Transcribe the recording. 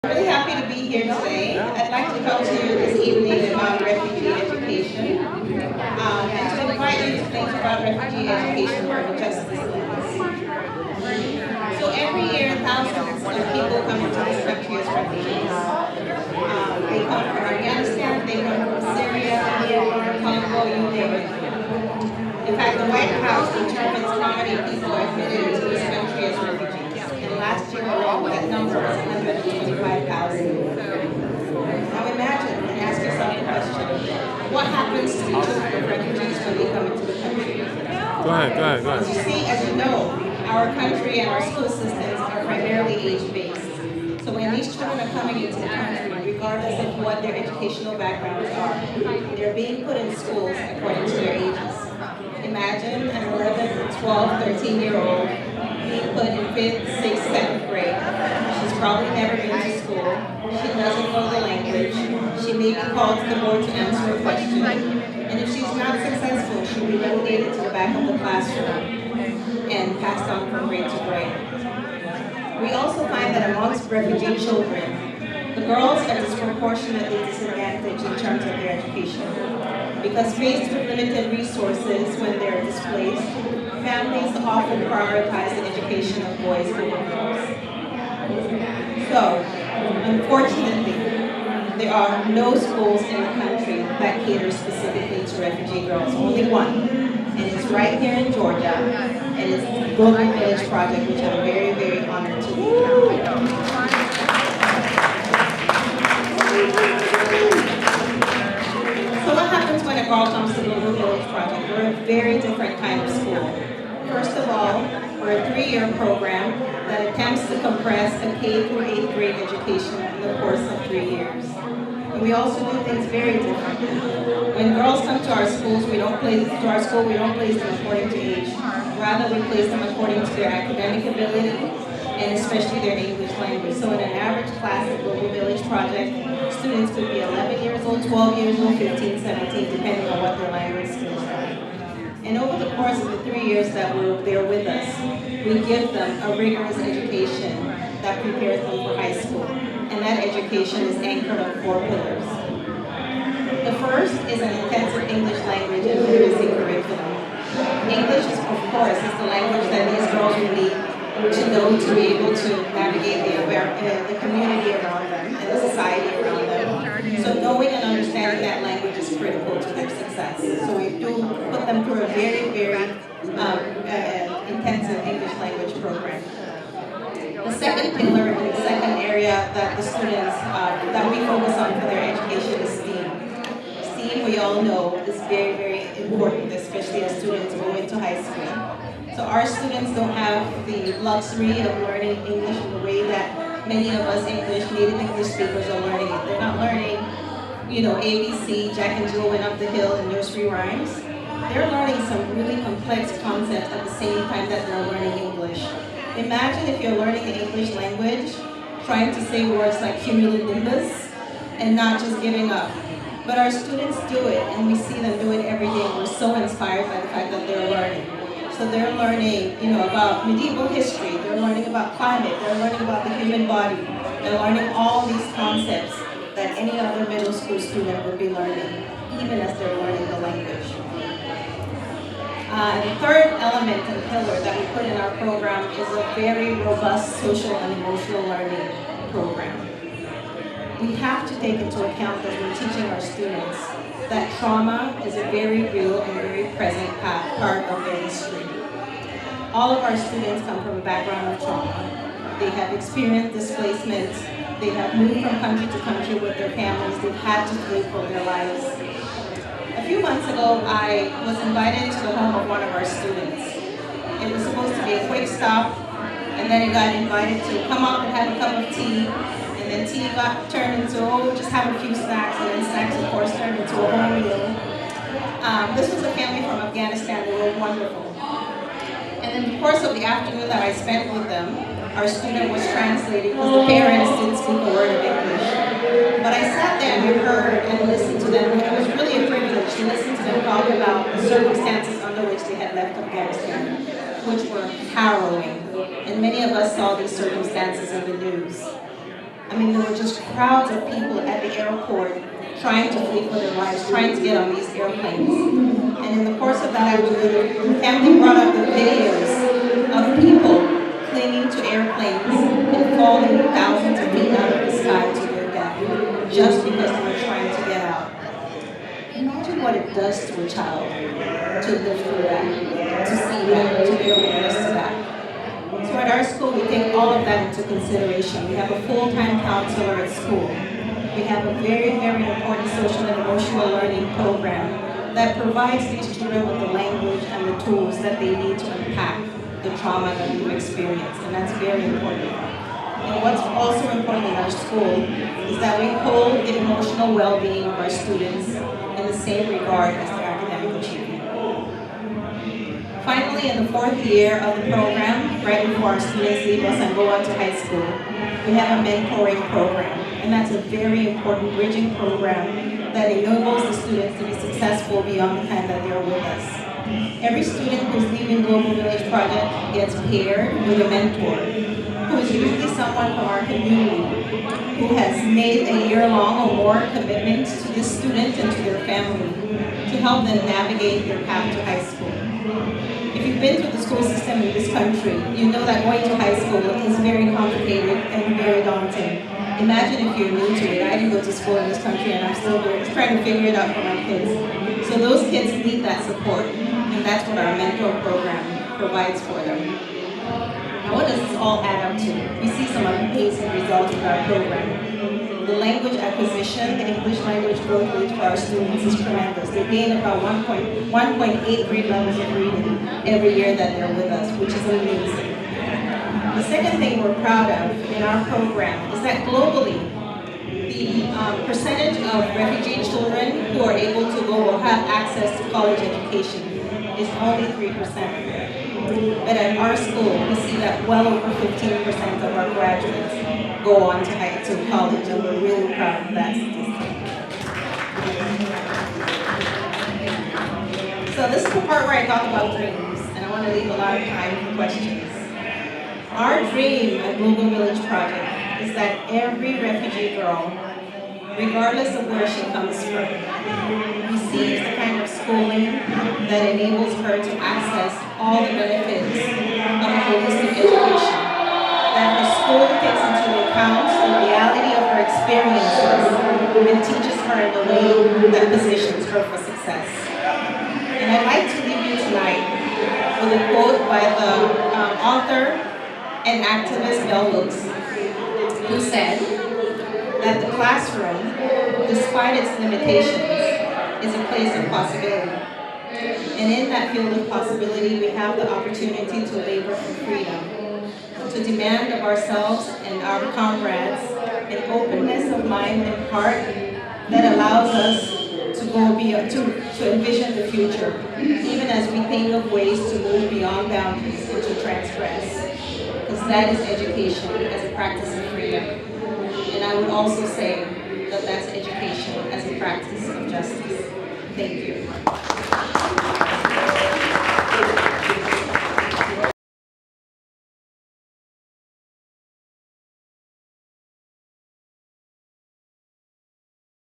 Really happy to be here today. I'd like to talk to you this evening about refugee education and to invite you to think about refugee education from a justice lens. So every year, thousands of people come into this country as refugees. They come from Afghanistan, they come from Syria, Myanmar, Congo, you name it. In fact, the White House determines how many people are admitted into this country as refugees. And last year alone, that number was 125,000. Now imagine and ask yourself the question, what happens to the children of refugees when they come into the country? Go As you ahead. see, as you know, our country and our school systems are primarily age-based. So when these children are coming into the country, regardless of what their educational backgrounds are, they're being put in schools according to their ages. Imagine an 11, 12, 13-year-old being put in 5th, 6th, 7th grade. She's probably never been to school. She doesn't know the language. She may be called to the board to answer a question. And if she's not successful, she'll be relegated to the back of the classroom and passed on from grade to grade. We also find that amongst refugee children, the girls are disproportionately disadvantaged in terms of their education. Because faced with limited resources when they're displaced, families often prioritize the education of boys over girls. So, unfortunately, there are no schools in the country that cater specifically to refugee girls. Only one. And it's right here in Georgia. And it's the Global Village Project, which I'm very, very honored to lead. So what happens when a girl comes to the Global Village Project? We're a very different kind of school. First of all, we're a 3-year program that attempts to compress a K through 8th grade education in the course of 3 years. And we also do things very differently. When girls come to our schools, we don't place them according to age. Rather, we place them according to their academic ability and especially their English language. So in an average class at Global Village Project, students could be 11 years old, 12 years old, 15, 17, depending on what their language skills are. And over the course of the 3 years that they're with us, we give them a rigorous education that prepares them for high school. And that education is anchored on 4 pillars. The first is an intensive English language and literacy curriculum. English, is, of course, is the language that these girls will need to know to be able to navigate the community around them and the society around them. So knowing and understanding that language is critical to their success. So we do put them through a very, very intensive English language program. The second pillar and the second area that the students, that we focus on for their education is STEAM. STEAM, we all know, is very, very important, especially as students go into high school. So our students don't have the luxury of learning English in the way that many of us native English speakers are learning it. They're not learning, ABC, Jack and Jill went up the hill, and nursery rhymes. They're learning some really complex concepts at the same time that they're learning English. Imagine if you're learning the English language, trying to say words like cumulonimbus, and not just giving up. But our students do it, and we see them do it every day, and we're so inspired by the fact that they're learning. So they're learning, about medieval history, they're learning about climate, they're learning about the human body, they're learning all these concepts that any other middle school student would be learning, even as they're learning the language. The third element and pillar that we put in our program is a very robust social and emotional learning program. We have to take into account as we're teaching our students that trauma is a very real and very present part of their history. All of our students come from a background of trauma. They have experienced displacement. They have moved from country to country with their families. They've had to flee for their lives. A few months ago, I was invited to the home of one of our students. It was supposed to be a quick stop, and then it got invited to come up and have a cup of tea. And then tea got turned into, just have a few snacks, and then snacks, of course, turned into a whole meal. This was a family from Afghanistan. They were wonderful. And in the course of the afternoon that I spent with them, our student was translating because the parents didn't speak a word of English. But I sat there and heard and listened to them. It was really a privilege to listen to them talk about the circumstances under which they had left Afghanistan, which were harrowing. And many of us saw these circumstances in the news. mean, there were just crowds of people at the airport trying to flee for their lives, trying to get on these airplanes. And in the course of that afternoon, the family brought up the videos of people clinging to airplanes and falling thousands of feet out of the sky to their death, just because they were trying to get out. Imagine what it does to a child to live through that, to see that, to bear witness to that. So at our school, we take all of that into consideration. We have a full-time counselor at school. We have a very, very important social and emotional learning program that provides these children with the language and the tools that they need to unpack the trauma that we've experienced, and that's very important. And what's also important in our school is that we hold the emotional well-being of our students in the same regard as their academic achievement. Finally, in the 4th year of the program, right before our students leave us and go on to high school, we have a mentoring program, and that's a very important bridging program that enables the students to be successful beyond the time that they're with us. Every student who's leaving Global Village Project gets paired with a mentor, who is usually someone from our community who has made a year-long or more commitment to this student and to their family to help them navigate their path to high school. If you've been through the school system in this country, you know that going to high school is very complicated and very daunting. Imagine if you're new to it. I didn't go to school in this country and I'm still trying to figure it out for my kids. So those kids need that support, and that's what our mentor program provides for them. Now, what does this all add up to? We see some amazing results with our program. The language acquisition, the English language growth rate for our students is tremendous. They gain about 1.8 grade levels of reading every year that they're with us, which is amazing. The second thing we're proud of in our program is that globally, the percentage of refugee children who are able to go or have access to college education is only 3%. But at our school, we see that well over 15% of our graduates go on to college, and we're really proud of that statistic. So this is the part where I talk about dreams, and I want to leave a lot of time for questions. Our dream at Global Village Project is that every refugee girl, regardless of where she comes from, receives the kind of schooling that enables her to access all the benefits of a holistic education. That her school takes into account the reality of her experiences and teaches her in a way that positions her for success. And I'd like to leave you tonight with a quote by the author and activist Bell Hooks, who said that the classroom, despite its limitations, is a place of possibility. And in that field of possibility, we have the opportunity to labor for freedom, to demand of ourselves and our comrades an openness of mind and heart that allows us to go beyond, to envision the future, even as we think of ways to move beyond boundaries and to transgress. Because that is education as a practice of freedom. And I would also say that that's education as a practice of justice. Thank you.